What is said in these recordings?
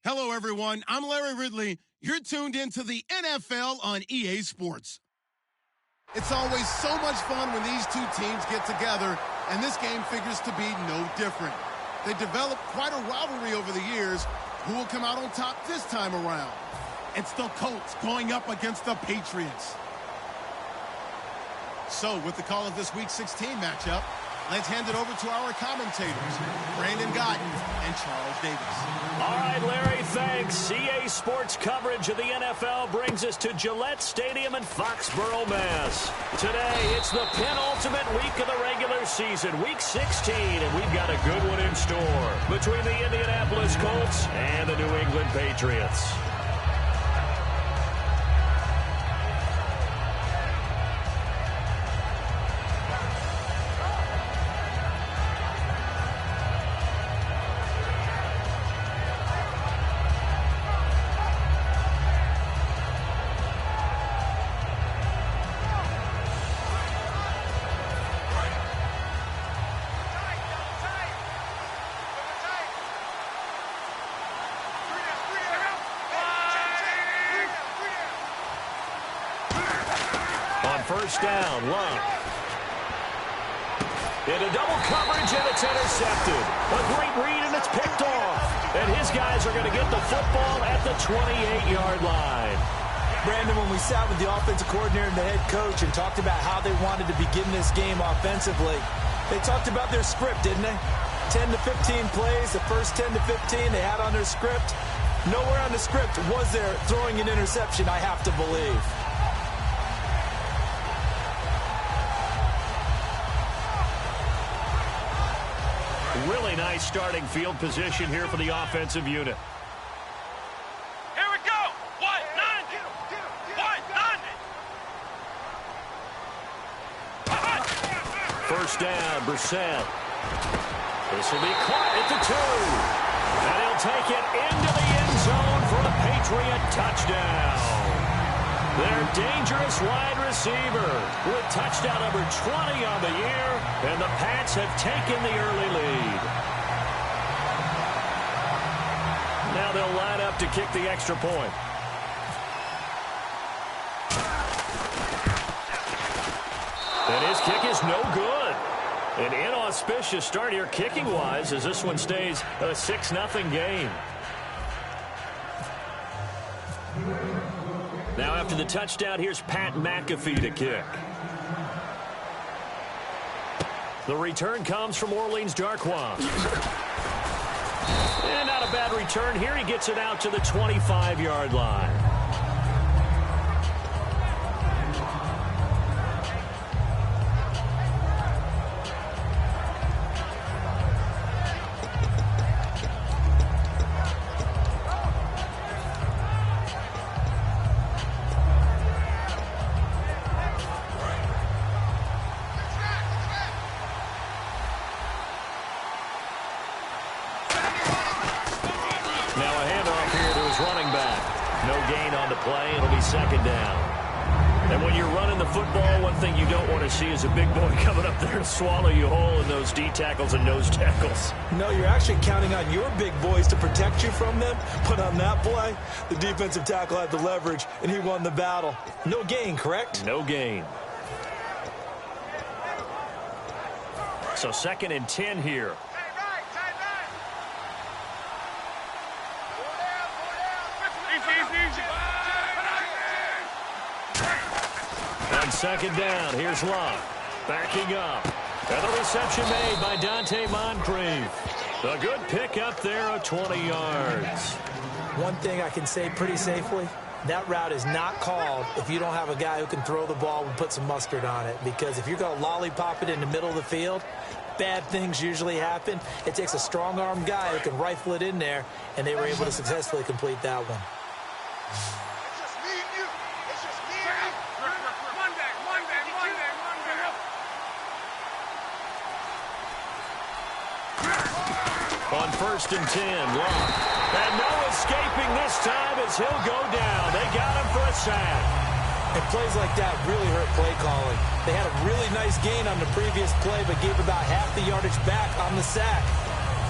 Hello, everyone. I'm Larry Ridley. You're tuned into the NFL on EA Sports. It's always so much fun when these two teams get together, and this game figures to be no different. They developed quite a rivalry over the years. Who will come out on top this time around? It's the Colts going up against the Patriots. So, with the call of this Week 16 matchup, let's hand it over to our commentators, Brandon Guyton and Charles Davis. All right, Larry, thanks. EA Sports coverage of the NFL brings us to Gillette Stadium in Foxborough, Mass. Today, it's the penultimate week of the regular season, Week 16, and we've got a good one in store between the Indianapolis Colts and the New England Patriots. First down, Love. Into double coverage, and it's intercepted. A great read, and it's picked off. And his guys are going to get the football at the 28-yard line. Brandon, when we sat with the offensive coordinator and the head coach and talked about how they wanted to begin this game offensively, they talked about their script, didn't they? 10 to 15 plays, the first 10 to 15 they had on their script. Nowhere on the script was there throwing an interception, I have to believe. Really nice starting field position here for the offensive unit. Here we go. 190. 190. First down, Brissett. This will be caught at the 2. And he'll take it into the end zone for a Patriot touchdown. Their dangerous wide receiver with touchdown number 20 on the year, and the Pats have taken the early lead. Now they'll line up to kick the extra point. And his kick is no good. An inauspicious start here kicking-wise as this one stays a 6-0 game. Now after the touchdown, here's Pat McAfee to kick. The return comes from Orleans Darkwa. And not a bad return here. He gets it out to the 25-yard line. Play. It'll be second down. And when you're running the football, one thing you don't want to see is a big boy coming up there to swallow you whole in those D tackles and nose tackles. No, you're actually counting on your big boys to protect you from them. But on that play, the defensive tackle had the leverage, and he won the battle. No gain, correct? No gain. So 2nd and 10 here. On 2nd down, here's Love. Backing up. And the reception made by Dante Moncrief. A good pick up there of 20 yards. One thing I can say pretty safely, that route is not called if you don't have a guy who can throw the ball and put some mustard on it. Because if you're going to lollipop it in the middle of the field, bad things usually happen. It takes a strong-armed guy who can rifle it in there, and they were able to successfully complete that one. On 1st and 10, Love. And no escaping this time as he'll go down. They got him for a sack. And plays like that really hurt play calling. They had a really nice gain on the previous play, but gave about half the yardage back on the sack.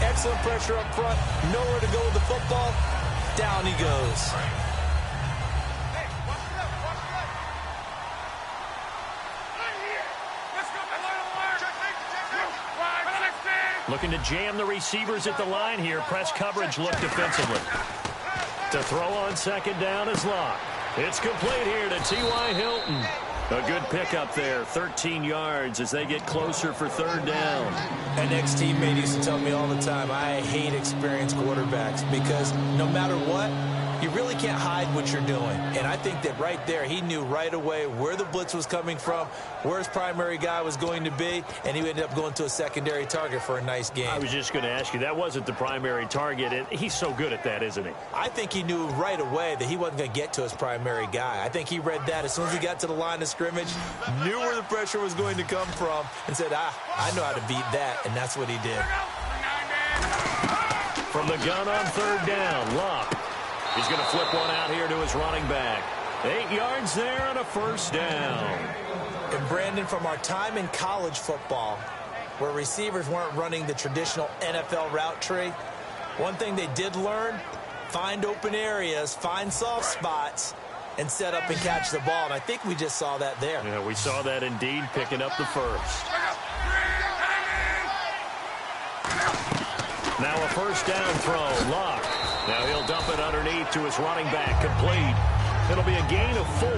Excellent pressure up front, nowhere to go with the football, Down he goes. Looking to jam the receivers at the line here. Press coverage look defensively. To throw on second down is Locke. It's complete here to T.Y. Hilton. A good pickup there, 13 yards as they get closer for third down. An ex-teammate used to tell me all the time, I hate experienced quarterbacks because no matter what, you really can't hide what you're doing. And I think that right there, he knew right away where the blitz was coming from, where his primary guy was going to be, and he ended up going to a secondary target for a nice game. I was just going to ask you, that wasn't the primary target, and he's so good at that, isn't he? I think he knew right away that he wasn't going to get to his primary guy. I think he read that as soon as he got to the line of scrimmage, knew where the pressure was going to come from, and said, I know how to beat that, and that's what he did. From the gun on third down, Locke. He's going to flip one out here to his running back. 8 yards there and a first down. And Brandon, from our time in college football, where receivers weren't running the traditional NFL route tree, one thing they did learn, find open areas, find soft spots, and set up and catch the ball. And I think we just saw that there. Yeah, we saw that indeed, picking up the first. Now a first down throw, Locke. Now he'll dump it underneath to his running back, complete. It'll be a gain of 4,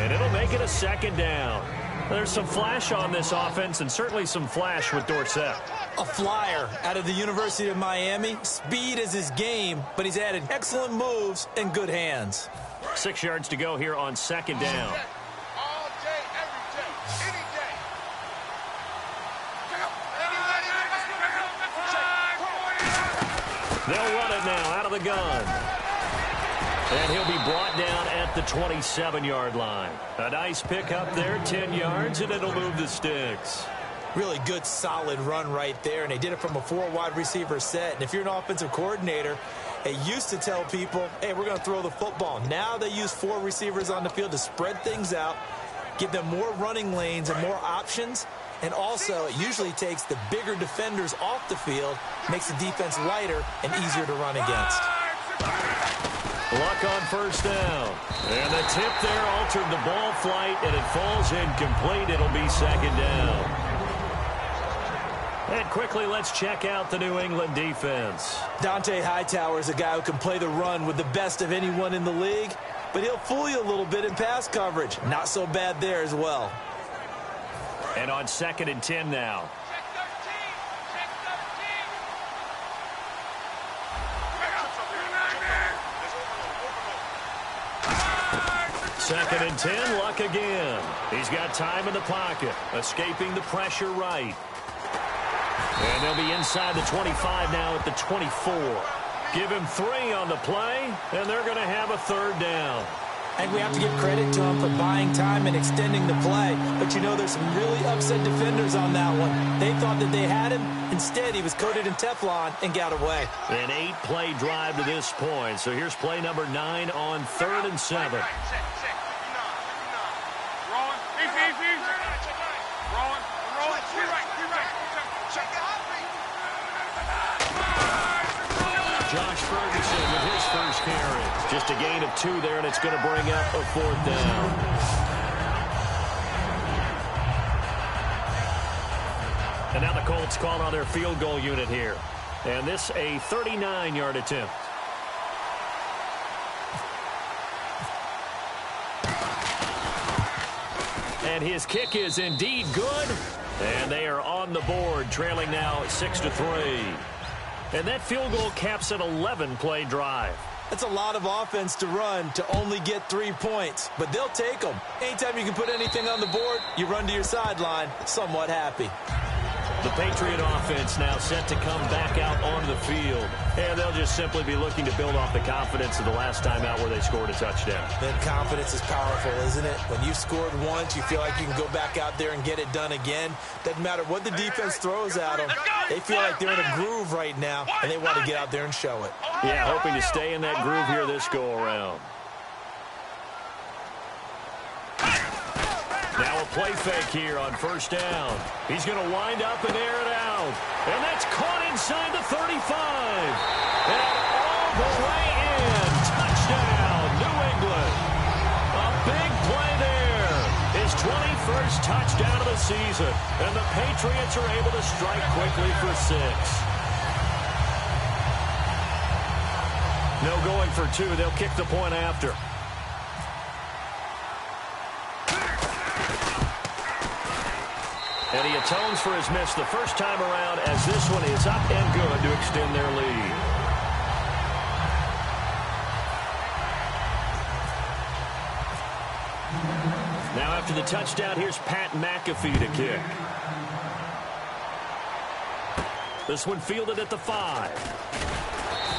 and it'll make it a second down. There's some flash on this offense, and certainly some flash with Dorsett. A flyer out of the University of Miami. Speed is his game, but he's added excellent moves and good hands. 6 yards to go here on second down. All day, every day, any day. They'll run it now out of the gun. And he'll be brought down at the 27-yard line. A nice pickup there, 10 yards, and it'll move the sticks. Really good, solid run right there, and they did it from a 4-wide receiver set. And if you're an offensive coordinator, they used to tell people, hey, we're going to throw the football. Now they use 4 receivers on the field to spread things out, give them more running lanes and more options. And also, it usually takes the bigger defenders off the field, makes the defense lighter and easier to run against. Luck on first down. And the tip there altered the ball flight, and it falls incomplete. It'll be second down. And quickly, let's check out the New England defense. Dante Hightower is a guy who can play the run with the best of anyone in the league, but he'll fool you a little bit in pass coverage. Not so bad there as well. And on 2nd and 10 now. Second and 10, Luck again. He's got time in the pocket, escaping the pressure right. And they'll be inside the 25 now at the 24. Give him 3 on the play, and they're going to have a third down. And we have to give credit to him for buying time and extending the play. But, you know, there's some really upset defenders on that one. They thought that they had him. Instead, he was coated in Teflon and got away. An 8-play drive to this point. So here's play number 9 on 3rd and 7. Josh Ferguson with his first carry. Just a gain of 2 there, and it's going to bring up a 4th down. And now the Colts called on their field goal unit here. And this a 39-yard attempt. And his kick is indeed good. And they are on the board, trailing now 6-3. And that field goal caps an 11-play drive. That's a lot of offense to run to only get 3 points, but they'll take them. Anytime you can put anything on the board, you run to your sideline somewhat happy. The Patriot offense now set to come back out onto the field. And they'll just simply be looking to build off the confidence of the last time out where they scored a touchdown. Then confidence is powerful, isn't it? When you've scored once, you feel like you can go back out there and get it done again. Doesn't matter what the defense throws at them. They feel like they're in a groove right now, and they want to get out there and show it. Yeah, hoping to stay in that groove here this go-around. Now a play fake here on first down. He's going to wind up and air it out. And that's caught inside the 35. And all the way in. season. And the Patriots are able to strike quickly for 6. No going for 2. They'll kick the point after. And he atones for his miss the first time around, as this one is up and good to extend their lead. Now after the touchdown, here's Pat McAfee to kick. This one fielded at the 5.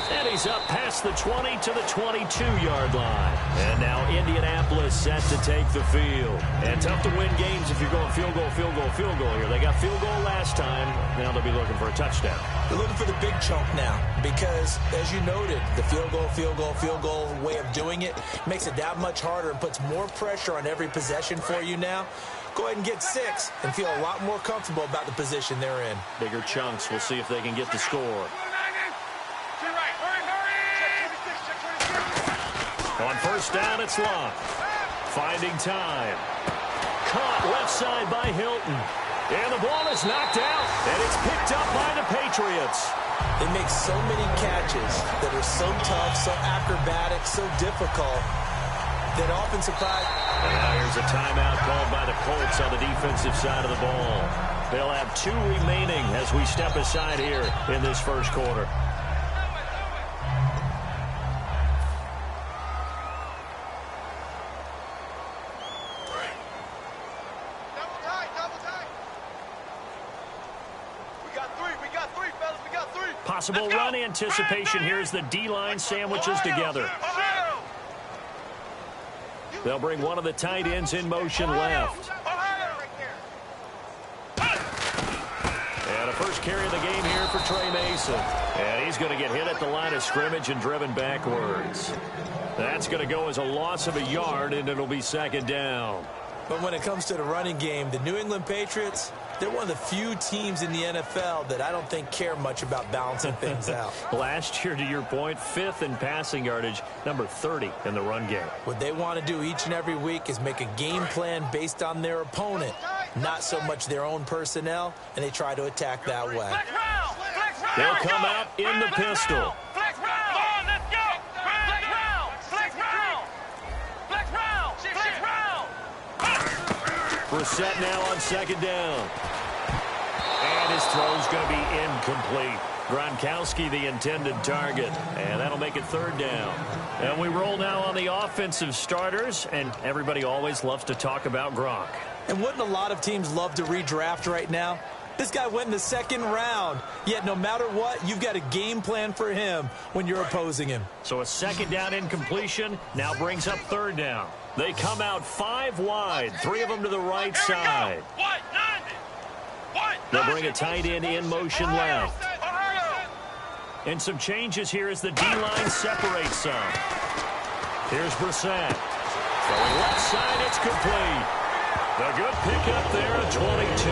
And he's up past the 20 to the 22-yard line. And now Indianapolis set to take the field. And tough to win games if you're going field goal, field goal, field goal here. They got field goal last time. Now they'll be looking for a touchdown. They're looking for the big chunk now because, as you noted, the field goal way of doing it makes it that much harder and puts more pressure on every possession for you now. Go ahead and get 6 and feel a lot more comfortable about the position they're in. Bigger chunks. We'll see if they can get the score. On first down, it's Locke. Finding time. Caught left side by Hilton. And the ball is knocked out, and it's picked up by the Patriots. They make so many catches that are so tough, so acrobatic, so difficult that often surprise. And now here's a timeout called by the Colts on the defensive side of the ball. They'll have 2 remaining as we step aside here in this first quarter. Possible run anticipation. Here's the D-line sandwiches together. They'll bring one of the tight ends in motion left. And a first carry of the game here for Trey Mason. And he's going to get hit at the line of scrimmage and driven backwards. That's going to go as a loss of a yard, and it'll be second down. But when it comes to the running game, the New England Patriots, they're one of the few teams in the NFL that I don't think care much about balancing things out. Last year, to your point, 5th in passing yardage, number 30 in the run game. What they want to do each and every week is make a game plan based on their opponent, not so much their own personnel, and they try to attack that way. They'll come out in the pistol. Brissett now on second down. And his throw's going to be incomplete. Gronkowski the intended target. And that'll make it third down. And we roll now on the offensive starters. And everybody always loves to talk about Gronk. And wouldn't a lot of teams love to redraft right now? This guy went in the 2nd round. Yet no matter what, you've got a game plan for him when you're opposing him. So a second down incompletion now brings up third down. They come out 5 wide, 3 of them to the right side. They'll bring a tight end in motion left. And some changes here as the D-line separates some. Here's Brissett. Throwing left side, it's complete. The good pickup there at 22.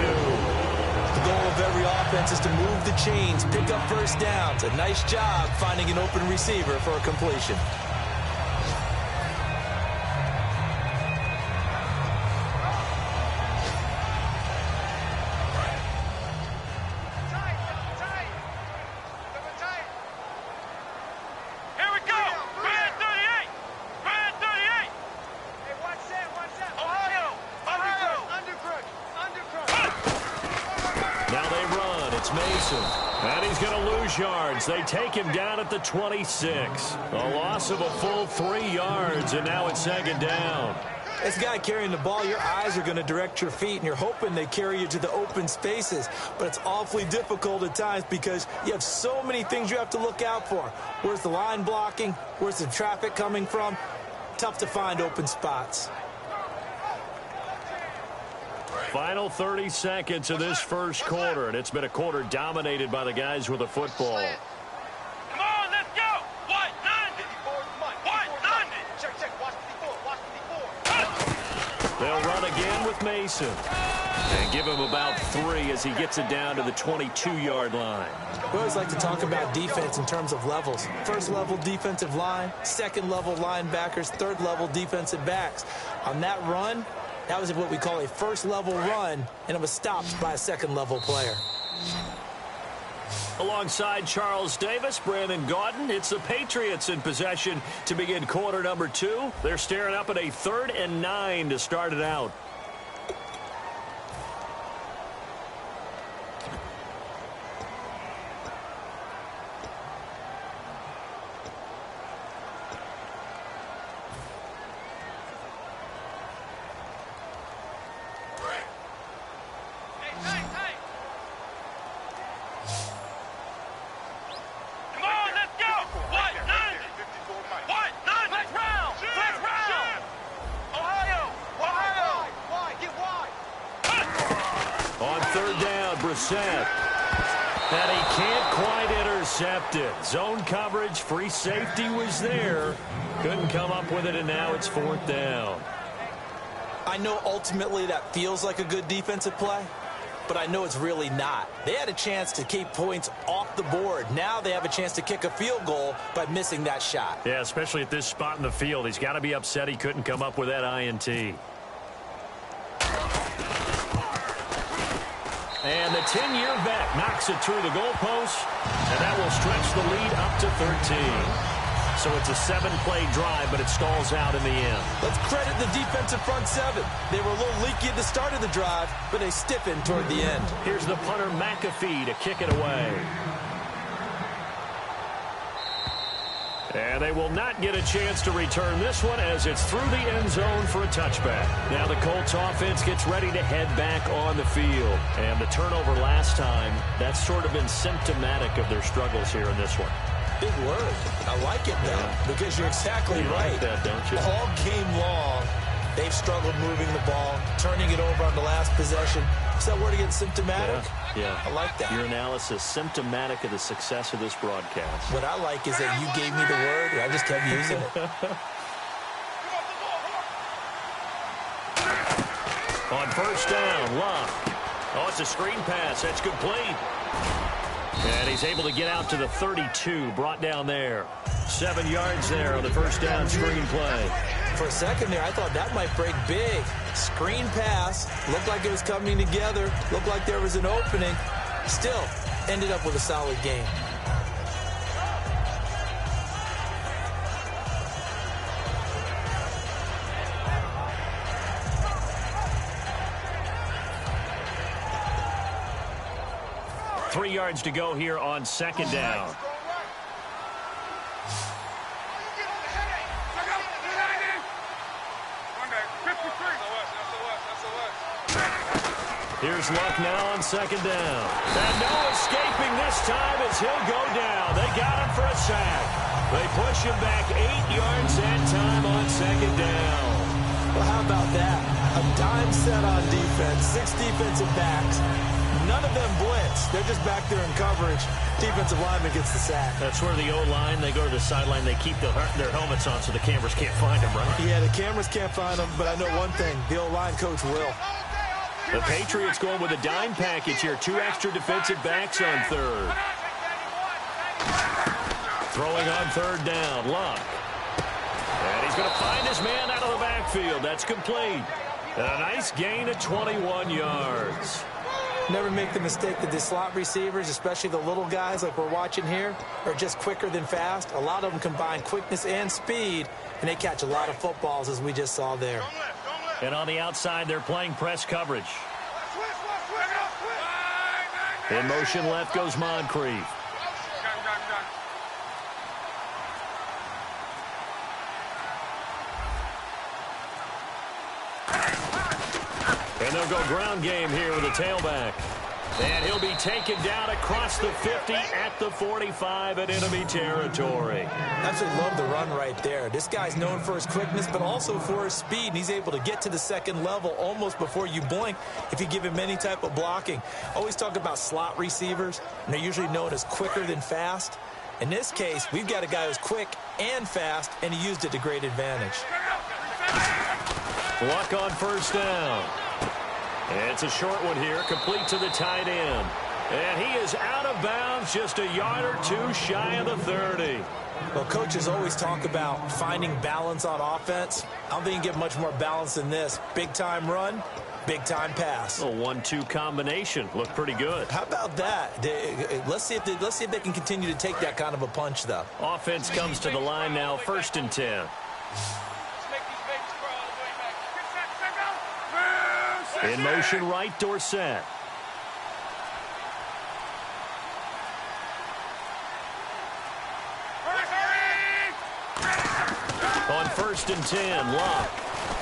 The goal of every offense is to move the chains, pick up first downs. A nice job finding an open receiver for a completion. Yards. They take him down at the 26. A loss of a full 3 yards, and now it's second down. This guy carrying the ball, your eyes are going to direct your feet, and you're hoping they carry you to the open spaces. But it's awfully difficult at times because you have so many things you have to look out for. Where's the line blocking? Where's the traffic coming from? Tough to find open spots. Final 30 seconds of this first quarter, and it's been a quarter dominated by the guys with the football. Come on, let's go! 190! 190! Check, watch the 4, They'll run again with Mason. And give him about 3 as he gets it down to the 22-yard line. We always like to talk about defense in terms of levels. First level defensive line, second level linebackers, third level defensive backs. On that run, That was what we call a first-level run, and it was stopped by a second-level player. Alongside Charles Davis, Brandon Gaudin, it's the Patriots in possession to begin quarter number 2. They're staring up at a 3rd and 9 to start it out. And he can't quite intercept it. Zone coverage, free safety was there. Couldn't come up with it, and now it's 4th down. I know ultimately that feels like a good defensive play, but I know it's really not. They had a chance to keep points off the board. Now they have a chance to kick a field goal by missing that shot. Yeah, especially at this spot in the field. He's got to be upset he couldn't come up with that INT. And the 10-year vet knocks it through the goalpost, and that will stretch the lead up to 13. So it's a 7-play drive, but it stalls out in the end. Let's credit the defensive front 7. They were a little leaky at the start of the drive, but they stiffened toward the end. Here's the punter McAfee to kick it away. And they will not get a chance to return this one as it's through the end zone for a touchback. Now the Colts offense gets ready to head back on the field. And the turnover last time, that's sort of been symptomatic of their struggles here in this one. Big word. I like it, though, because you're exactly right. Like that, don't you? All game long, they've struggled moving the ball, turning it over on the last possession. Is that word again, symptomatic? Yeah. I like that. Your analysis, symptomatic of the success of this broadcast. What I like is that you gave me the word, and I just kept using it. On 1st down, Love. Oh, it's a screen pass. That's complete. And he's able to get out to the 32, brought down there. 7 yards there on the 1st down screen play. For a second there, I thought that might break big. Screen pass. Looked like it was coming together. Looked like there was an opening. Still, ended up with a solid game. Three yards to go here on 2nd down. Here's Luck now on 2nd down. And no escaping this time as he'll go down. They got him for a sack. They push him back 8 yards that time on 2nd down. Well, how about that? A dime set on defense, 6 defensive backs. None of them blitz. They're just back there in coverage. Defensive lineman gets the sack. That's where the O-line, they go to the sideline, they keep their helmets on so the cameras can't find them, right? Yeah, the cameras can't find them, but I know one thing. The O-line coach will. The Patriots going with a dime package here. 2 extra defensive backs on 3rd. Throwing on 3rd down, Luck. And he's going to find his man out of the backfield. That's complete. And a nice gain of 21 yards. Never make the mistake that the slot receivers, especially the little guys like we're watching here, are just quicker than fast. A lot of them combine quickness and speed, and they catch a lot of footballs, as we just saw there. And on the outside, they're playing press coverage. In motion left goes Moncrief. And they'll go ground game here with a tailback. And he'll be taken down across the 50 at the 45 at enemy territory. Absolutely love the run right there. This guy's known for his quickness, but also for his speed. And he's able to get to the 2nd level almost before you blink if you give him any type of blocking. Always talk about slot receivers, and they're usually known as quicker than fast. In this case, we've got a guy who's quick and fast, and he used it to great advantage. Luck on 1st down. It's a short one here, complete to the tight end. And he is out of bounds, just a yard or 2 shy of the 30. Well, coaches always talk about finding balance on offense. I don't think you get much more balance than this. Big-time run, big-time pass. A 1-2 combination. Looked pretty good. How about that? Let's see if they can continue to take that kind of a punch, though. Offense comes to the line now, 1st and 10. In motion right, Dorsett. On 1st and 10, Locke.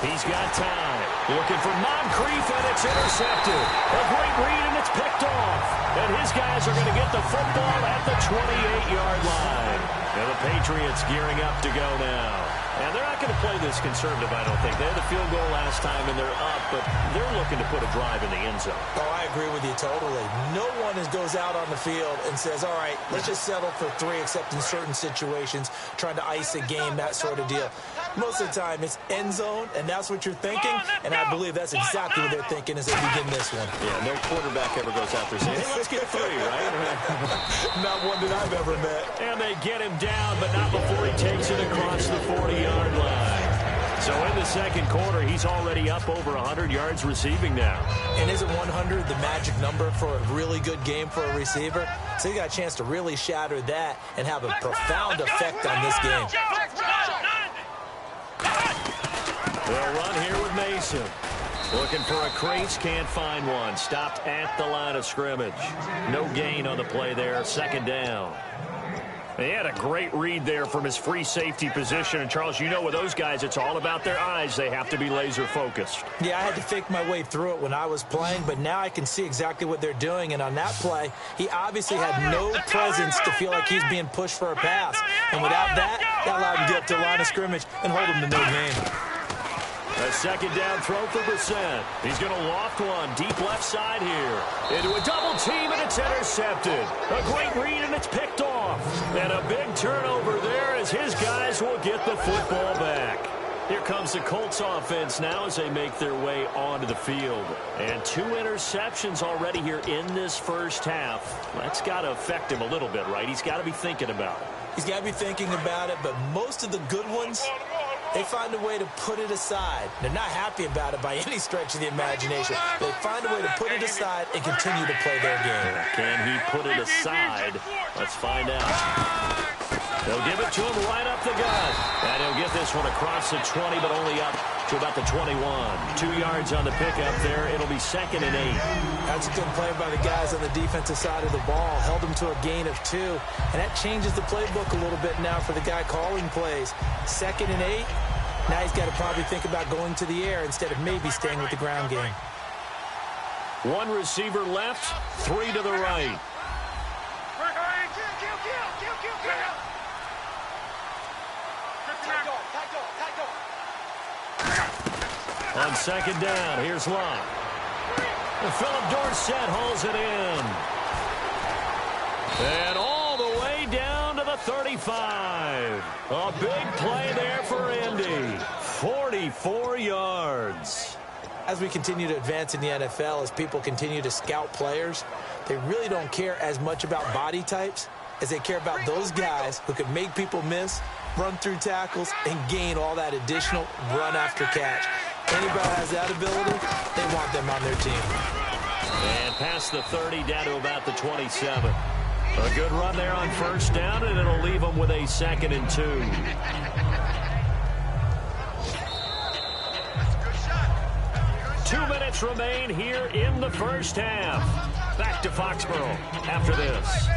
He's got time. Looking for Moncrief, and it's intercepted. A great read, and it's picked off. And his guys are going to get the football at the 28-yard line. And the Patriots gearing up to go now. And they're not going to play this conservative, I don't think. They had a field goal last time, and they're up, but they're looking to put a drive in the end zone. Oh, I agree with you totally. No one goes out on the field and says, all right, let's just settle for 3, except in certain situations, trying to ice a game, that sort of deal. Most of the time, it's end zone, and that's what you're thinking, and I believe that's exactly what they're thinking as they begin this one. Yeah, no quarterback ever goes out there saying, hey, let's get 3, right? Not one that I've ever met. And they get him down, but not before he takes it across the 40-yard line. So in the second quarter, he's already up over 100 yards receiving now. And isn't 100 the magic number for a really good game for a receiver? So he got a chance to really shatter that and have a profound effect on this game. They'll run here with Mason. Looking for a crease, can't find one. Stopped at the line of scrimmage. No gain on the play there, 2nd down. He had a great read there from his free safety position. And, Charles, you know with those guys, it's all about their eyes. They have to be laser-focused. Yeah, I had to fake my way through it when I was playing, but now I can see exactly what they're doing. And on that play, he obviously had no presence to feel like he's being pushed for a pass. And without that, that allowed him to get up to the line of scrimmage and hold him to no gain. A 2nd down throw for Brissett. He's going to loft one deep left side here. Into a double team, and it's intercepted. A great read, and it's picked off. And a big turnover there as his guys will get the football back. Here comes the Colts offense now as they make their way onto the field. And 2 interceptions already here in this first half. That's got to affect him a little bit, right? He's got to be thinking about it. He's got to be thinking about it, but most of the good ones, they find a way to put it aside. They're not happy about it by any stretch of the imagination. They find a way to put it aside and continue to play their game. Can he put it aside? Let's find out. They'll give it to him right up the gut. And he'll get this one across the 20, but only up to about the 21. 2 yards on the pickup there. It'll be 2nd and 8. That's a good play by the guys on the defensive side of the ball. Held them to a gain of 2. And that changes the playbook a little bit now for the guy calling plays. 2nd and 8. Now he's got to probably think about going to the air instead of maybe staying with the ground game. 1 receiver left, 3 to the right. On 2nd down, here's Locke. And Philip Dorsett hauls it in. And all the way down to the 35. A big play there for Indy. 44 yards. As we continue to advance in the NFL, as people continue to scout players, they really don't care as much about body types as they care about those guys who can make people miss, run through tackles, and gain all that additional run after catch. Anybody has that ability, they want them on their team. And past the 30, down to about the 27. A good run there on 1st down, and it'll leave them with a 2nd and 2. Two minutes remain here in the first half. Back to Foxborough after this.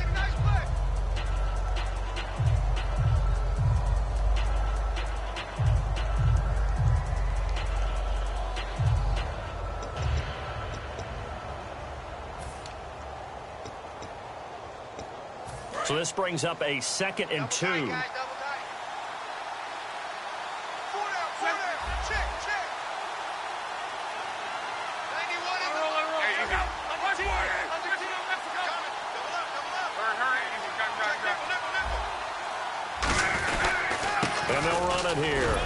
So this brings up a 2nd and 2. And they'll run it here.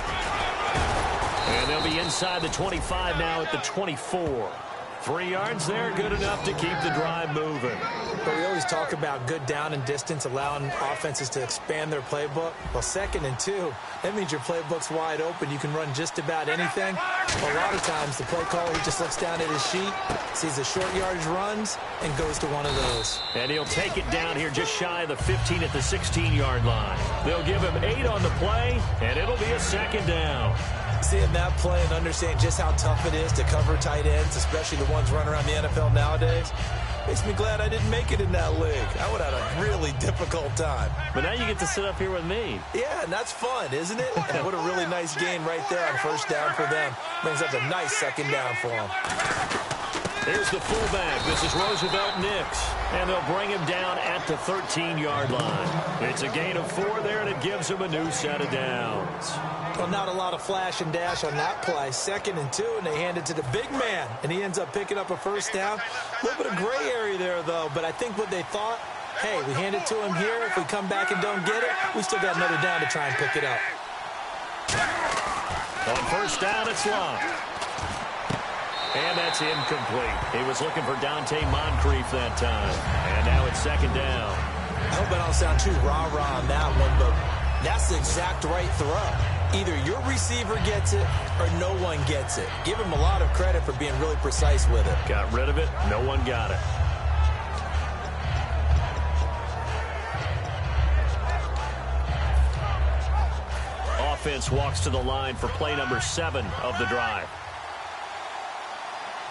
And they'll be inside the 25 now at the 24. 3 yards there, good enough to keep the drive moving. But we always talk about good down and distance, allowing offenses to expand their playbook. Well, 2nd and 2, that means your playbook's wide open. You can run just about anything. Well, a lot of times, the play caller, he just looks down at his sheet, sees the short yardage runs, and goes to one of those. And he'll take it down here just shy of the 15 at the 16-yard line. They'll give him 8 on the play, and it'll be a 2nd down. Seeing that play and understanding just how tough it is to cover tight ends, especially the ones running around the NFL nowadays, makes me glad I didn't make it in that league. I would have had a really difficult time. But now you get to sit up here with me. Yeah, and that's fun, isn't it? And what a really nice gain right there on 1st down for them. Brings up a nice 2nd down for them. Here's the fullback. This is Roosevelt Nix. And they'll bring him down at the 13-yard line. It's a gain of 4 there, and it gives him a new set of downs. Well, not a lot of flash and dash on that play. 2nd and 2, and they hand it to the big man. And he ends up picking up a 1st down. A little bit of gray area there, though. But I think what they thought, hey, we hand it to him here. If we come back and don't get it, we still got another down to try and pick it up. On 1st down, it's Locke. And that's incomplete. He was looking for Dante Moncrief that time. And now it's 2nd down. I hope I don't sound too rah-rah on that one, but that's the exact right throw. Either your receiver gets it or no one gets it. Give him a lot of credit for being really precise with it. Got rid of it. No one got it. Offense walks to the line for play number 7 of the drive.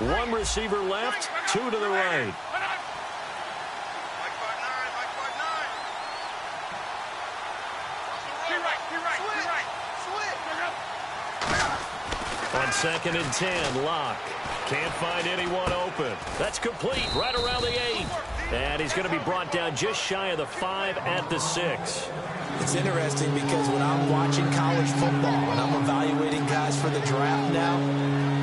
1 receiver left, 2 to the right. On 2nd and 10, Locke can't find anyone open. That's complete right around the 8. And he's going to be brought down just shy of the 5 at the 6. It's interesting because when I'm watching college football and I'm evaluating guys for the draft now,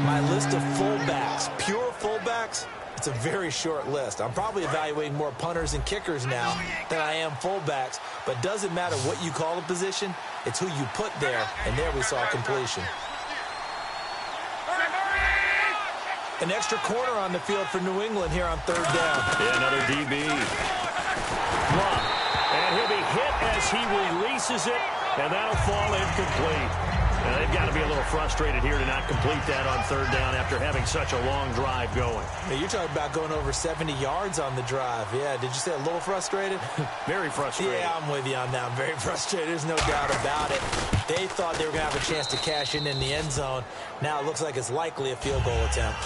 my list of fullbacks, pure fullbacks, it's a very short list. I'm probably evaluating more punters and kickers now than I am fullbacks. But it doesn't matter what you call a position, it's who you put there. And there we saw completion. An extra corner on the field for New England here on 3rd down. Yeah, another DB. Locke. And he'll be hit as he releases it, and that'll fall incomplete. Now, they've got to be a little frustrated here to not complete that on 3rd down after having such a long drive going. Hey, you're talking about going over 70 yards on the drive. Yeah, did you say a little frustrated? Very frustrated. Yeah, I'm with you on that. I'm very frustrated. There's no doubt about it. They thought they were going to have a chance to cash in the end zone. Now it looks like it's likely a field goal attempt.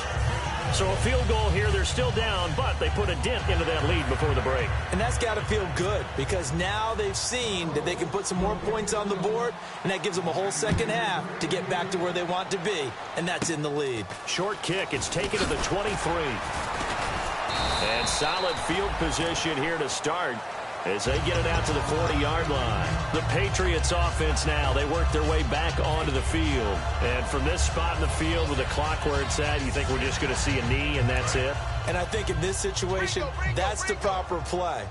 So a field goal here, they're still down, but they put a dent into that lead before the break. And that's got to feel good because now they've seen that they can put some more points on the board, and that gives them a whole 2nd half to get back to where they want to be, and that's in the lead. Short kick. It's taken to the 23. And solid field position here to start as they get it out to the 40-yard line. The Patriots offense now, they work their way back onto the field. And from this spot in the field with the clock where it's at, you think we're just going to see a knee and that's it? And I think in this situation, that's the proper play.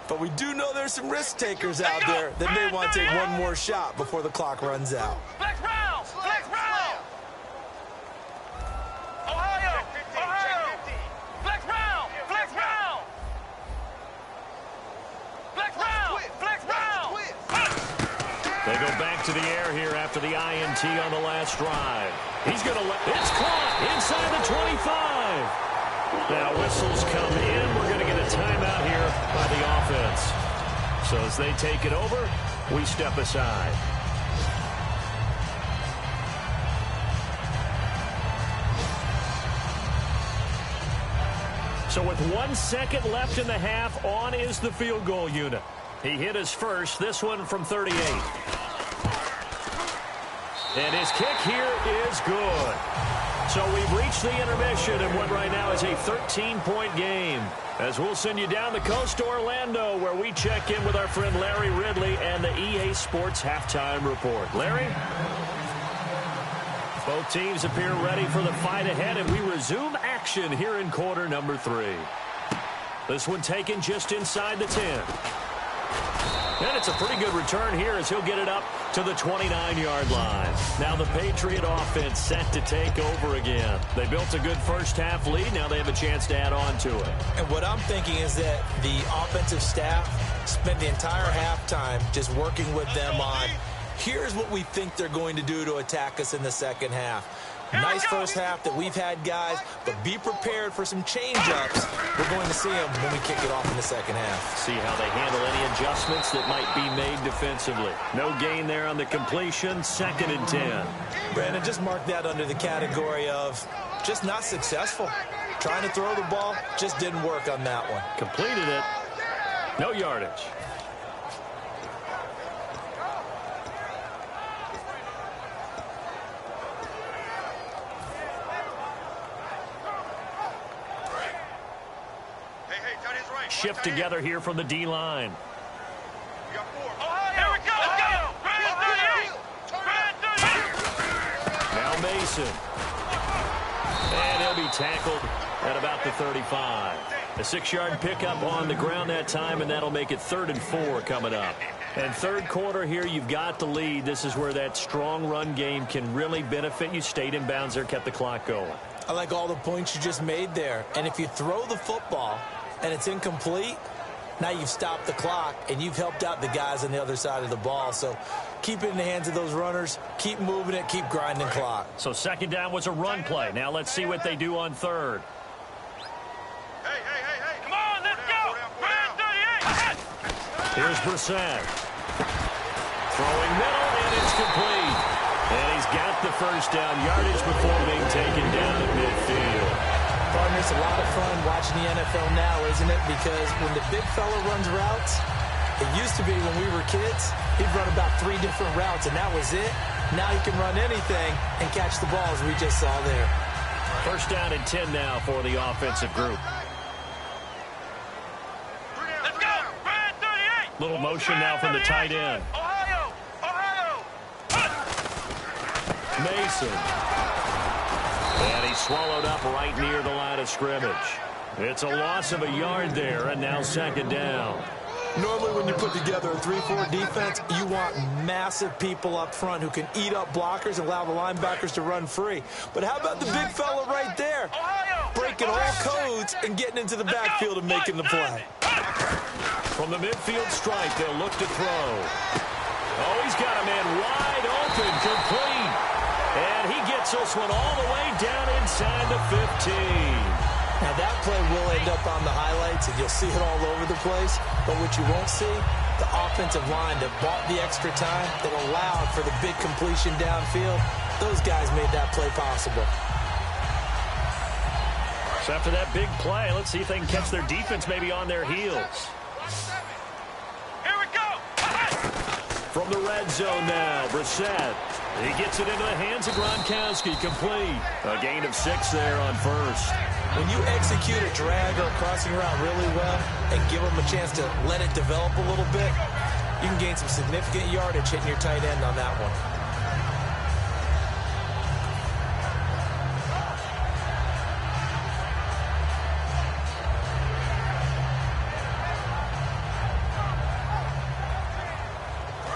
But we do know there's some risk takers out there that may want to take one more shot before the clock runs out. Flex round! Flex round! Ohio! Ohio! Flex round! Flex round! Flex round! Flex round! They go back to the air here after the INT on the last drive. He's going to let it's caught inside the 25. Now whistles come in. We're going to get a timeout here by the offense. So as they take it over, we step aside. So with 1 second left in the half, on is the field goal unit. He hit his first, this one from 38. And his kick here is good. So we've reached the intermission in what right now is a 13-point game. As we'll send you down the coast to Orlando, where we check in with our friend Larry Ridley and the EA Sports Halftime Report. Larry? Both teams appear ready for the fight ahead, and we resume action here in quarter number 3. This one taken just inside the 10. And it's a pretty good return here as he'll get it up to the 29-yard line. Now the Patriot offense set to take over again. They built a good first-half lead. Now they have a chance to add on to it. And what I'm thinking is that the offensive staff spent the entire halftime just working with them on, here's what we think they're going to do to attack us in the second half. Nice first half that we've had, guys, but be prepared for some change-ups. We're going to see them when we kick it off in the second half. See how they handle any adjustments that might be made defensively. No gain there on the completion, 2nd and 10. Brandon, just mark that under the category of just not successful. Trying to throw the ball, just didn't work on that one. Completed it. No yardage. Shift together here from the D-line. Here we go. Let's go. Now Mason. And he'll be tackled at about the 35. A 6-yard pickup on the ground that time, and that'll make it 3rd and 4 coming up. And third quarter here, you've got the lead. This is where that strong run game can really benefit you. Stayed in bounds there, kept the clock going. I like all the points you just made there. And if you throw the football and it's incomplete, now you've stopped the clock and you've helped out the guys on the other side of the ball. So keep it in the hands of those runners. Keep moving it. Keep grinding clock. So 2nd down was a run play. Now let's see what they do on 3rd. Hey. Come on, let's go. 38. Here's Brissett. Throwing middle, and it's complete. And he's got the first down yardage before being taken down at midfield. Partner, it's a lot of fun watching the NFL now, isn't it? Because when the big fella runs routes, it used to be when we were kids, he'd run about 3 different routes, and that was it. Now he can run anything and catch the ball, as we just saw there. First down and 10 now for the offensive group. Let's go. 38. Little motion now from the tight end. Ohio. Mason. And he's swallowed up right near the line of scrimmage. It's a loss of a yard there, and now 2nd down. Normally when you put together a 3-4 defense, you want massive people up front who can eat up blockers and allow the linebackers to run free. But how about the big fella right there? Breaking all codes and getting into the backfield and making the play. From the midfield stripe, they'll look to throw. Oh, he's got a man wide open, complete. And he gets this one all the way down inside the 15. Now that play will end up on the highlights, and you'll see it all over the place. But what you won't see, the offensive line that bought the extra time, that allowed for the big completion downfield, those guys made that play possible. So after that big play, let's see if they can catch their defense maybe on their heels. Here we go. From the red zone now, Brissett. He gets it into the hands of Gronkowski, complete. A gain of 6 there on 1st. When you execute a drag or a crossing route really well and give them a chance to let it develop a little bit, you can gain some significant yardage hitting your tight end on that one.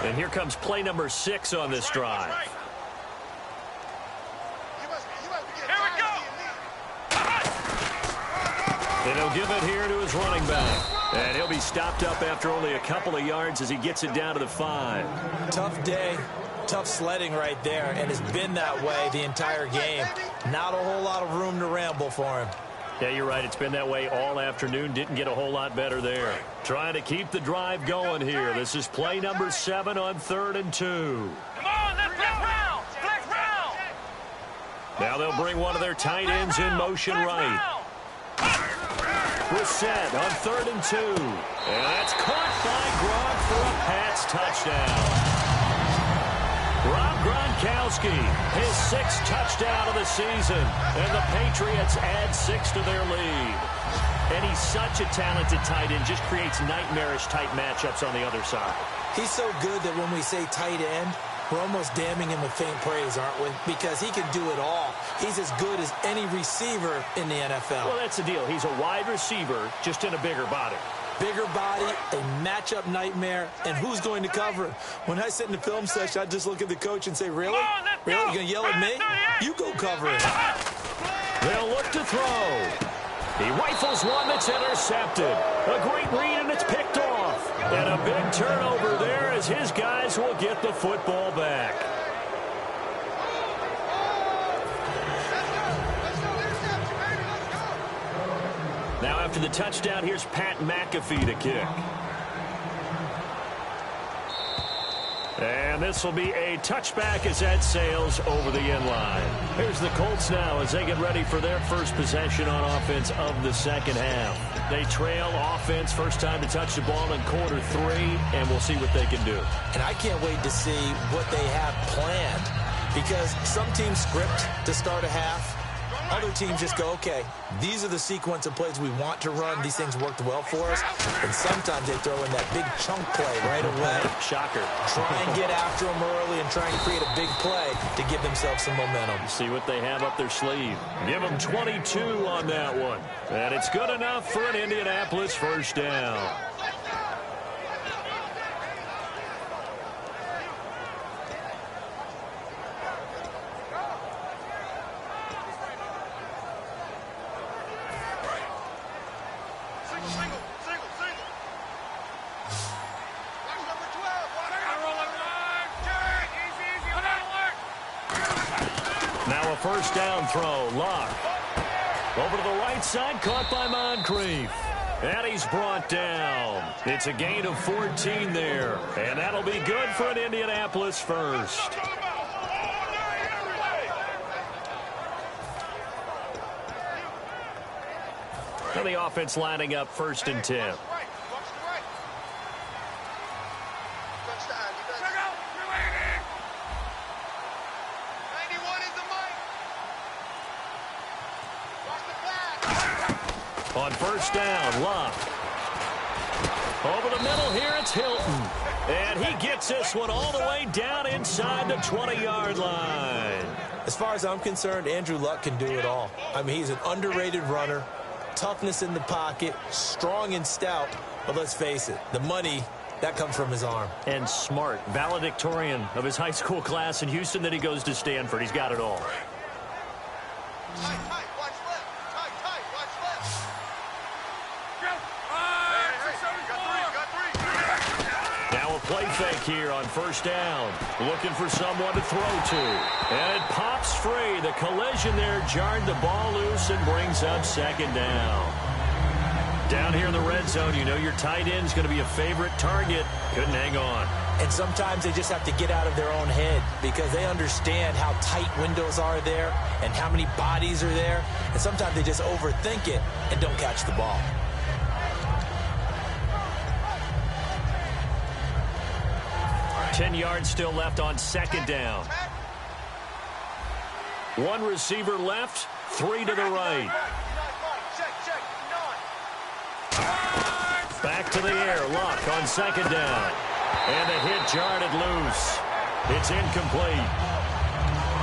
And here comes play number 6 on this drive. And he'll give it here to his running back. And he'll be stopped up after only a couple of yards as he gets it down to the 5. Tough day, tough sledding right there, and it's been that way the entire game. Not a whole lot of room to ramble for him. Yeah, you're right. It's been that way all afternoon. Didn't get a whole lot better there. Trying to keep the drive going here. This is play number 7 on 3rd and 2. Come on, let's flex round. Flex round. Now they'll bring one of their tight ends in motion right. Brissett on 3rd and 2. And that's caught by Gronk for a Pats touchdown. Rob Gronkowski, his 6th touchdown of the season. And the Patriots add 6 to their lead. And he's such a talented tight end, just creates nightmarish-type matchups on the other side. He's so good that when we say tight end, we're almost damning him with faint praise, aren't we? Because he can do it all. He's as good as any receiver in the NFL. Well, that's the deal. He's a wide receiver, just in a bigger body. bigger body, a matchup nightmare, and who's going to cover him? When I sit in the film session, I just look at the coach and say, really? Really? You going to yell at me? You go cover him. They'll look to throw. He rifles one that's intercepted. A great read, and it's picked off. And a big turnover there as his guys will get the football back. Now after the touchdown, here's Pat McAfee to kick. And this will be a touchback as that sails over the end line. Here's the Colts now as they get ready for their first possession on offense of the second half. They trail offense, first time to touch the ball in quarter 3, and we'll see what they can do. And I can't wait to see what they have planned, because some teams script to start a half. Other teams just go, okay, these are the sequence of plays we want to run. These things worked well for us. And sometimes they throw in that big chunk play right away. Shocker. Try and get after them early and try and create a big play to give themselves some momentum. See what they have up their sleeve. Give them 22 on that one. And it's good enough for an Indianapolis first down. Now a first down throw. Luck. Over to the right side, caught by Moncrief. And he's brought down. It's a gain of 14 there. And that'll be good for an Indianapolis first. Now the offense lining up 1st and 10. On first down, Luck. Over the middle here, it's Hilton. And he gets this one all the way down inside the 20-yard line. As far as I'm concerned, Andrew Luck can do it all. I mean, he's an underrated runner, toughness in the pocket, strong and stout. But let's face it, the money, that comes from his arm. And smart, valedictorian of his high school class in Houston. Then he goes to Stanford. He's got it all. Play fake here on first down. Looking for someone to throw to. And it pops free. The collision there jarred the ball loose and brings up 2nd down. Down here in the red zone, you know your tight end's going to be a favorite target. Couldn't hang on. And sometimes they just have to get out of their own head because they understand how tight windows are there and how many bodies are there. And sometimes they just overthink it and don't catch the ball. 10 yards still left on 2nd down. 1 receiver left, 3 to the right. Back to the air, Luck on 2nd down. And the hit jarred it loose. It's incomplete.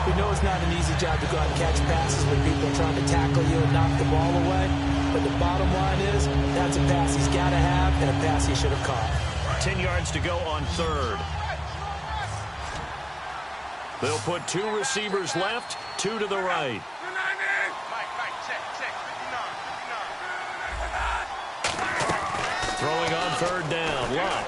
We know it's not an easy job to go out and catch passes when people are trying to tackle you and knock the ball away. But the bottom line is, that's a pass he's got to have and a pass he should have caught. 10 yards to go on 3rd. They'll put 2 receivers left, 2 to the right. Throwing on 3rd down, Luck.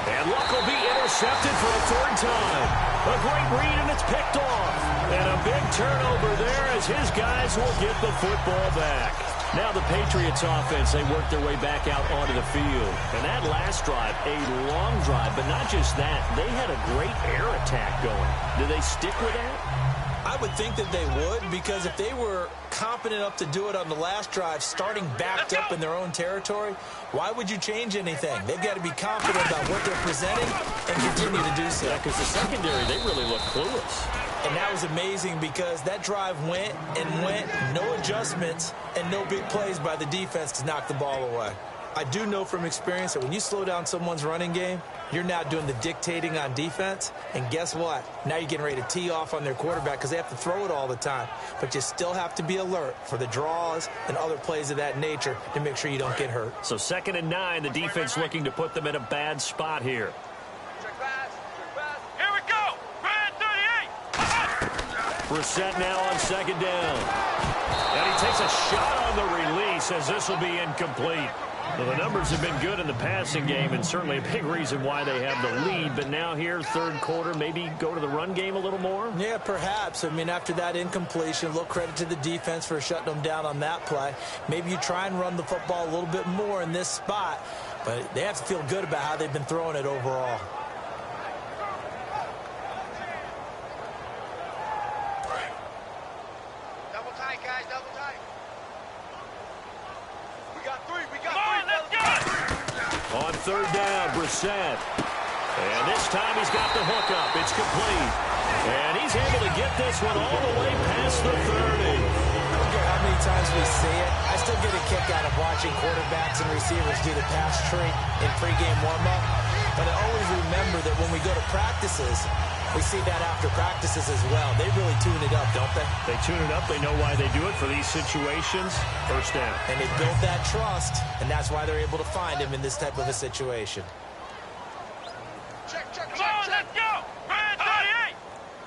And Luck will be intercepted for a 3rd time. A great read, and it's picked off. And a big turnover there as his guys will get the football back. Now the Patriots offense, they work their way back out onto the field. And that last drive, a long drive, but not just that. They had a great air attack going. Do they stick with that? I would think that they would, because if they were competent enough to do it on the last drive, starting backed up in their own territory, why would you change anything? They've got to be confident about what they're presenting and continue to do so. Yeah, because the secondary, they really look clueless. And that was amazing because that drive went, no adjustments, and no big plays by the defense to knock the ball away. I do know from experience that when you slow down someone's running game, you're now doing the dictating on defense. And guess what? Now you're getting ready to tee off on their quarterback because they have to throw it all the time. But you still have to be alert for the draws and other plays of that nature to make sure you don't get hurt. So 2nd and 9, the defense looking to put them in a bad spot here. Here we go. Brad 38. Brissett now on 2nd down. And he takes a shot on the release as this will be incomplete. Well, the numbers have been good in the passing game and certainly a big reason why they have the lead. But now here, 3rd quarter, maybe go to the run game a little more? Yeah, perhaps. I mean, after that incompletion, a little credit to the defense for shutting them down on that play. Maybe you try and run the football a little bit more in this spot. But they have to feel good about how they've been throwing it overall. Double tight, guys. Double tight. We got 3. Come on, let's go. On 3rd down, Brissett. And this time he's got the hookup. It's complete. And he's able to get this one all the way past the 30. I don't care how many times we see it. I still get a kick out of watching quarterbacks and receivers do the pass tree in pregame warm-up. But I always remember that when we go to practices, we see that after practices as well. They really tune it up, don't they? They tune it up. They know why they do it for these situations. 1st down. And they build that trust, and that's why they're able to find him in this type of a situation. Check. Come on, let's go. Brad 38.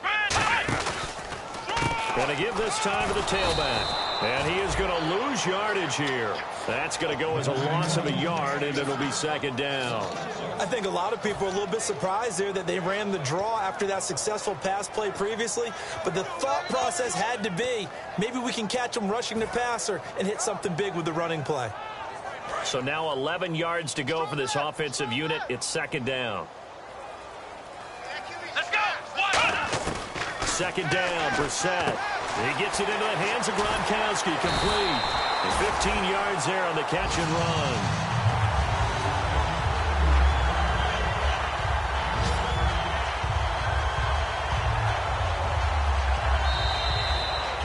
Brad 38. Going to give this time to the tailback. And he is going to lose yardage here. That's going to go as a loss of a yard, and it'll be 2nd down. I think a lot of people are a little bit surprised there that they ran the draw after that successful pass play previously. But the thought process had to be, maybe we can catch them rushing the passer and hit something big with the running play. So now 11 yards to go for this offensive unit. It's 2nd down. Let's go. 2nd down, Brissett. He gets it into the hands of Gronkowski, complete. And 15 yards there on the catch and run.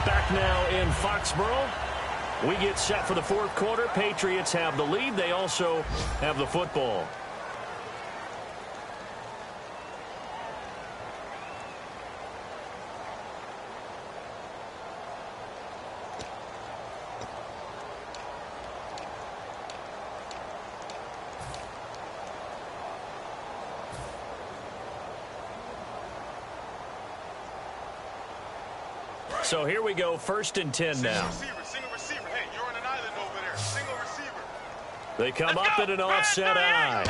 Back now in Foxborough. We get set for the 4th quarter. Patriots have the lead. They also have the football. So here we go, 1st and 10 now. Single receiver. Hey, you're on an island over there. Single receiver. They come up in an offset eye.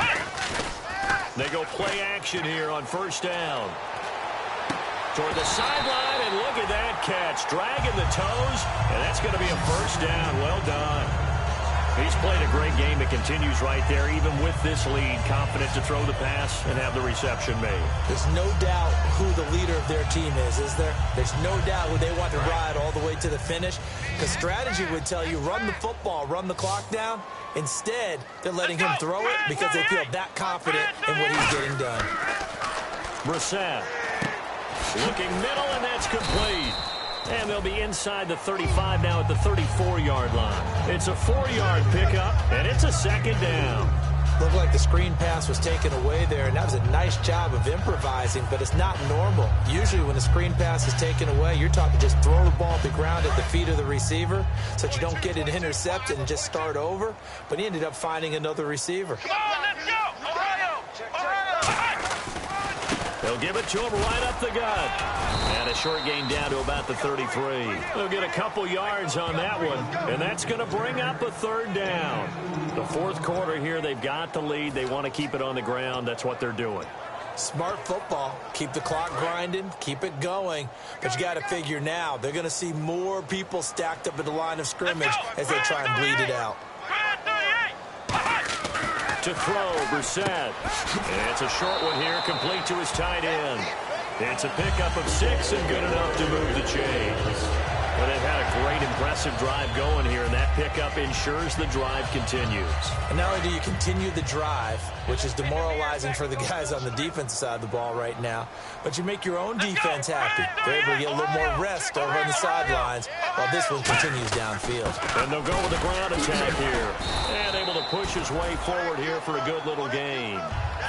They go play action here on 1st down. Toward the sideline, and look at that catch. Dragging the toes, and that's going to be a 1st down. Well done. He's played a great game. It continues right there, even with this lead. Confident to throw the pass and have the reception made. There's no doubt who the leader of their team is there? There's no doubt who they want to ride all the way to the finish. Because strategy would tell you, run the football, run the clock down. Instead, they're letting him throw it because they feel that confident in what he's getting done. Brissett looking middle, and that's complete. And they'll be inside the 35 now at the 34-yard line. It's a 4-yard pickup, and it's a 2nd down. Looked like the screen pass was taken away there, and that was a nice job of improvising, but it's not normal. Usually when a screen pass is taken away, you're taught to just throw the ball at the ground at the feet of the receiver so that you don't get it intercepted and just start over. But he ended up finding another receiver. Come on, let's go. Ohio. They'll give it to him right up the gut. And a short gain down to about the 33. They'll get a couple yards on that one, and that's going to bring up a 3rd down. The 4th quarter here, they've got the lead. They want to keep it on the ground. That's what they're doing. Smart football. Keep the clock grinding. Keep it going. But you got to figure now, they're going to see more people stacked up at the line of scrimmage as they try and bleed it out. To throw, Brissett. And it's a short one here, complete to his tight end. It's a pickup of 6 and good enough to move the chains. But they've had a great, impressive drive going here, and that pickup ensures the drive continues. And not only do you continue the drive, which is demoralizing for the guys on the defensive side of the ball right now, but you make your own defense happy. They're able to get a little more rest over on the sidelines while this one continues downfield. And they'll go with the ground attack here. And able to push his way forward here for a good little gain.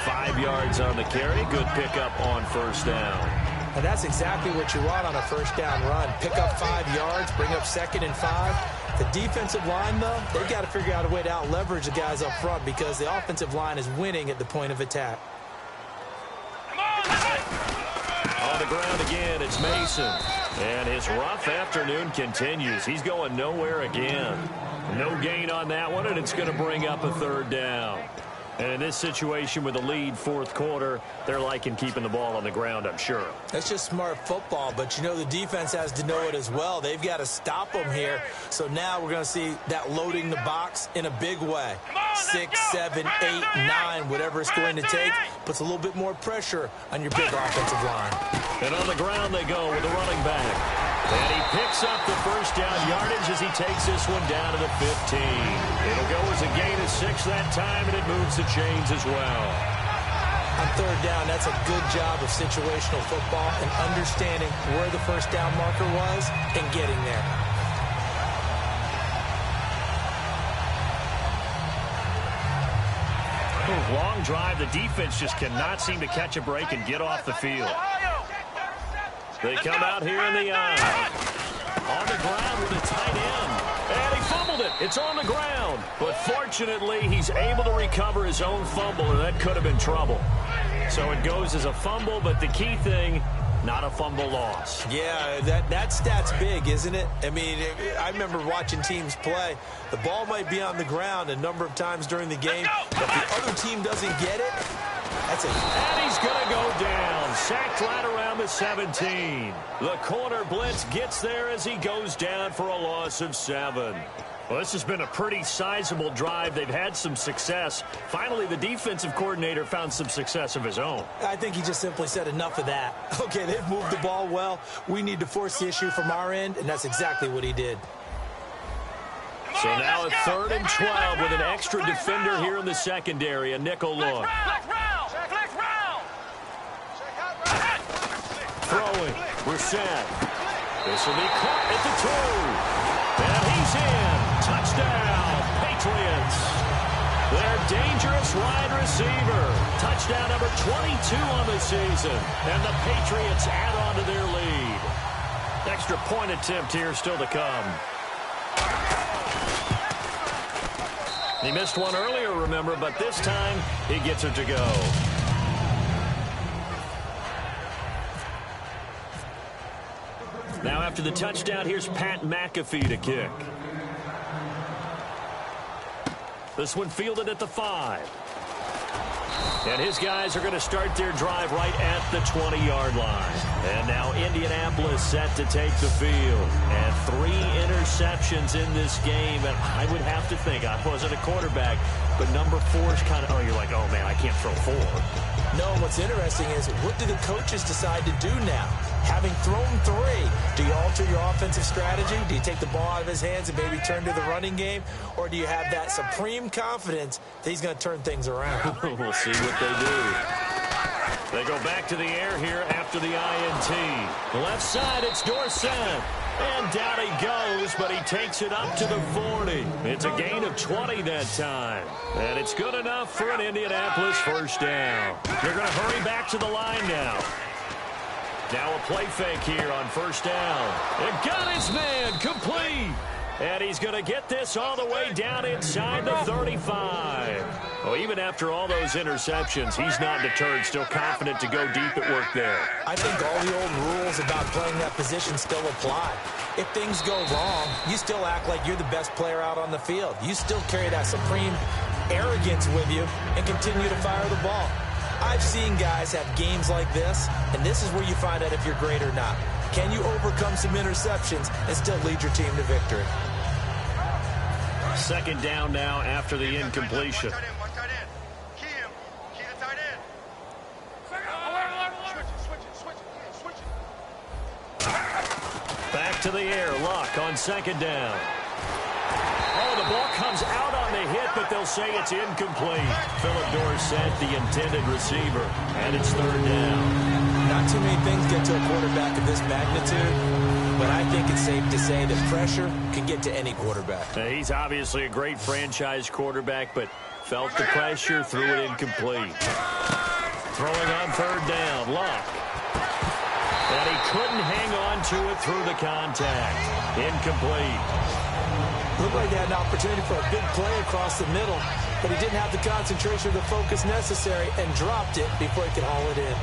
5 yards on the carry. Good pickup on first down. And that's exactly what you want on a first down run. Pick up 5 yards, bring up 2nd and 5. The defensive line, though, they've got to figure out a way to out-leverage the guys up front because the offensive line is winning at the point of attack. On the ground again, it's Mason. And his rough afternoon continues. He's going nowhere again. No gain on that one, and it's going to bring up a 3rd down. And in this situation with a lead 4th quarter, they're liking keeping the ball on the ground, I'm sure. That's just smart football, but you know the defense has to know it as well. They've got to stop them here. So now we're going to see that loading the box in a big way. 6, 7, 8, 9, whatever it's going to take, puts a little bit more pressure on your big offensive line. And on the ground they go with the running back. And he picks up the first down yardage as he takes this one down to the 15. It'll go as a gain of 6 that time, and it moves the chains as well. On 3rd down, that's a good job of situational football and understanding where the first down marker was and getting there. Long drive. The defense just cannot seem to catch a break and get off the field. They come out here in the eye. On the ground with a tight end. And he fumbled it. It's on the ground. But fortunately, he's able to recover his own fumble, and that could have been trouble. So it goes as a fumble, but the key thing, not a fumble loss. Yeah, that stat's big, isn't it? I mean, I remember watching teams play. The ball might be on the ground a number of times during the game, but if the other team doesn't get it, that's it. And he's going to go down. Sacked right around the 17. The corner blitz gets there as he goes down for a loss of 7. Well, this has been a pretty sizable drive. They've had some success. Finally, the defensive coordinator found some success of his own. I think he just simply said enough of that. Okay, they've moved the ball well. We need to force the issue from our end, and that's exactly what he did. So now a 3rd and 12 with an extra defender here in the secondary, a nickel look. Throwing, Brissett. This will be caught at the 2. And he's in. Touchdown, Patriots. Their dangerous wide receiver. Touchdown number 22 on the season. And the Patriots add on to their lead. Extra point attempt here still to come. He missed one earlier, remember, but this time he gets it to go. Now after the touchdown, here's Pat McAfee to kick. This one fielded at the 5. And his guys are going to start their drive right at the 20-yard line. And now Indianapolis set to take the field. And 3 interceptions in this game. And I would have to think, I wasn't a quarterback, but number 4 is kind of, oh, you're like, oh, man, I can't throw 4. No, what's interesting is what do the coaches decide to do now? Having thrown 3, do you alter your offensive strategy? Do you take the ball out of his hands and maybe turn to the running game? Or do you have that supreme confidence that he's going to turn things around? We'll see what they do. They go back to the air here after the INT. Left side, it's Dorsett. And down he goes, but he takes it up to the 40. It's a gain of 20 that time. And it's good enough for an Indianapolis first down. They're going to hurry back to the line now. Now a play fake here on first down. And got his man complete. And he's going to get this all the way down inside the 35. Well, even after all those interceptions, he's not deterred, still confident to go deep at work there. I think all the old rules about playing that position still apply. If things go wrong, you still act like you're the best player out on the field. You still carry that supreme arrogance with you and continue to fire the ball. I've seen guys have games like this, and this is where you find out if you're great or not. Can you overcome some interceptions and still lead your team to victory? Second down now after the incompletion. Back to the air. Luck on second down. Oh, the ball comes out on the hit, but they'll say it's incomplete. Philip Dorsett, the intended receiver, and it's third down. Not too many things get to a quarterback of this magnitude, but I think it's safe to say that pressure can get to any quarterback. He's obviously a great franchise quarterback, but felt the pressure, threw it incomplete. Throwing on third down, Luck. And he couldn't hang on to it through the contact. Incomplete. Looked like they had an opportunity for a big play across the middle, but he didn't have the concentration or the focus necessary and dropped it before he could haul it in.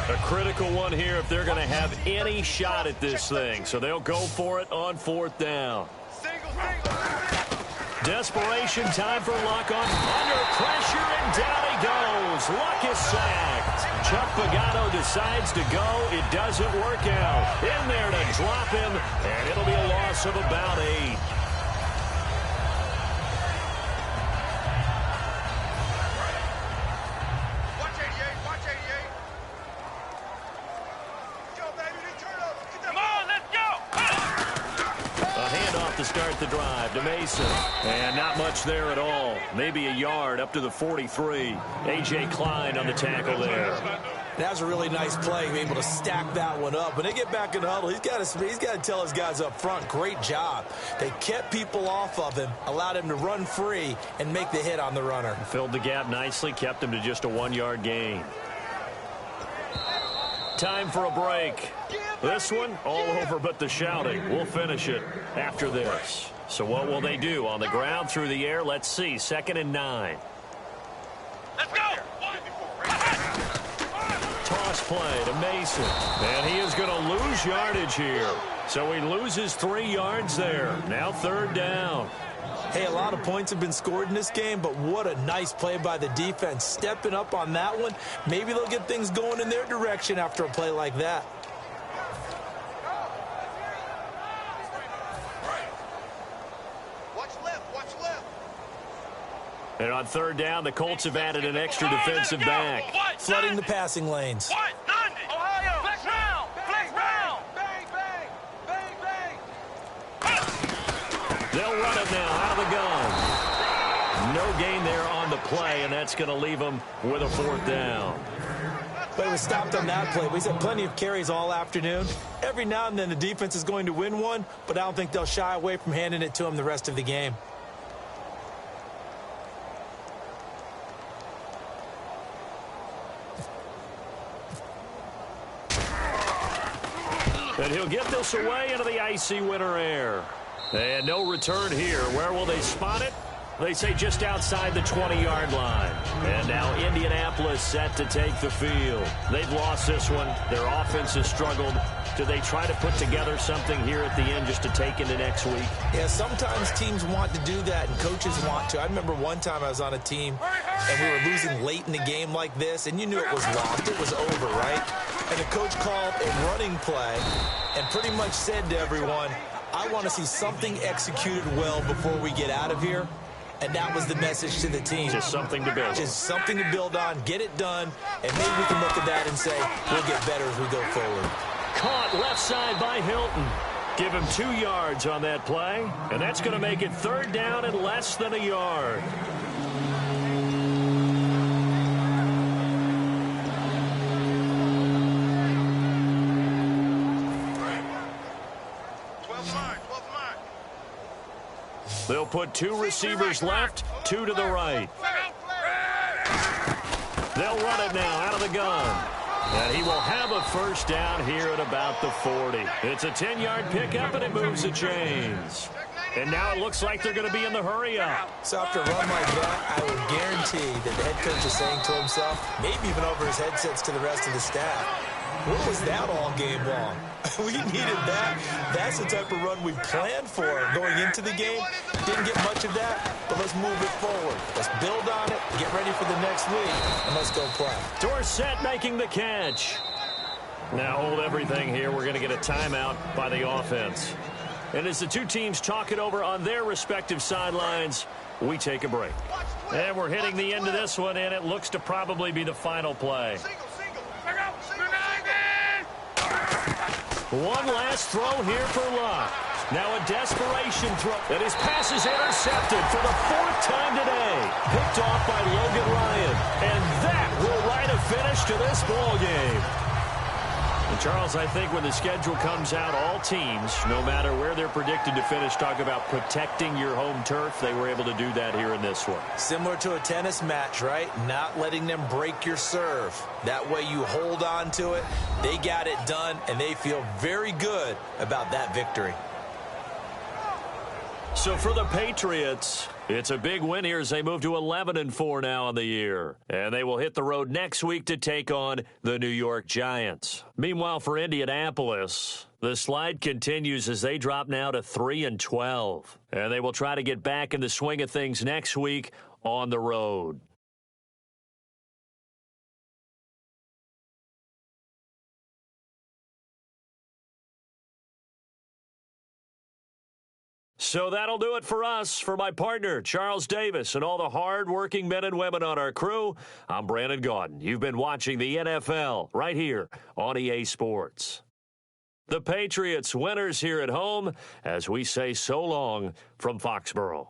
A critical one here if they're going to have any shot at this thing. So they'll go for it on fourth down. Desperation time for Luck on under pressure, and down he goes. Luck is sacked. Chuck Pagano decides to go. It doesn't work out. In there to drop him, and it'll be a loss of about 8. Start the drive to Mason. And not much there at all. Maybe a yard up to the 43. A.J. Klein on the tackle there. That was a really nice play, able to stack that one up. When they get back in the huddle, he's got to tell his guys up front, great job. They kept people off of him, allowed him to run free, and make the hit on the runner. Filled the gap nicely, kept him to just a 1-yard gain. Time for a break. This one, all over but the shouting. We'll finish it after this. So what will they do? On the ground, through the air? Let's see. 2nd and 9. Let's go! Toss play to Mason. And he is going to lose yardage here. So he loses 3 yards there. Now third down. Hey, a lot of points have been scored in this game, but what a nice play by the defense. Stepping up on that one. Maybe they'll get things going in their direction after a play like that. And on third down, the Colts have added an extra defensive back. Flooding the passing lanes. Ohio! Flex round! Flex round! Bang, bang! Bang, bang! They'll run it now out of the gun. No gain there on the play, and that's going to leave them with a fourth down. But it was stopped on that play. We've had plenty of carries all afternoon. Every now and then the defense is going to win one, but I don't think they'll shy away from handing it to them the rest of the game. And he'll get this away into the icy winter air. And no return here. Where will they spot it? They say just outside the 20-yard line. And now Indianapolis set to take the field. They've lost this one. Their offense has struggled. Do they try to put together something here at the end just to take into next week? Yeah, sometimes teams want to do that and coaches want to. I remember one time I was on a team and we were losing late in the game like this, and you knew it was lost. It was over, right? And the coach called a running play and pretty much said to everyone, I want to see something executed well before we get out of here. And that was the message to the team. Just something to build. Just something to build on, get it done, and maybe we can look at that and say, we'll get better as we go forward. Caught left side by Hilton. Give him 2 yards on that play, and that's going to make it third down and less than a yard. They'll put 2 receivers left, 2 to the right. They'll run it now out of the gun. And he will have a first down here at about the 40. It's a 10-yard pickup, and it moves the chains. And now it looks like they're going to be in the hurry-up. So after a run like that, I would guarantee that the head coach is saying to himself, maybe even over his headsets to the rest of the staff, what was that all game long? We needed that. That's the type of run we planned for going into the game. Didn't get much of that, but let's move it forward. Let's build on it, get ready for the next week, and let's go play. Dorsett making the catch. Now hold everything here. We're going to get a timeout by the offense. And as the two teams talk it over on their respective sidelines, we take a break. And we're hitting the end of this one, and it looks to probably be the final play. One last throw here for Locke. Now a desperation throw. And his pass is intercepted for the fourth time today. Picked off by Logan Ryan. And that will write a finish to this ball game. And Charles, I think when the schedule comes out, all teams, no matter where they're predicted to finish, talk about protecting your home turf. They were able to do that here in this one. Similar to a tennis match, right? Not letting them break your serve. That way you hold on to it. They got it done, and they feel very good about that victory. So for the Patriots, it's a big win here as they move to 11-4 now on the year. And they will hit the road next week to take on the New York Giants. Meanwhile, for Indianapolis, the slide continues as they drop now to 3-12. And they will try to get back in the swing of things next week on the road. So that'll do it for us. For my partner, Charles Davis, and all the hard-working men and women on our crew, I'm Brandon Gaudin. You've been watching the NFL right here on EA Sports. The Patriots winners here at home as we say so long from Foxborough.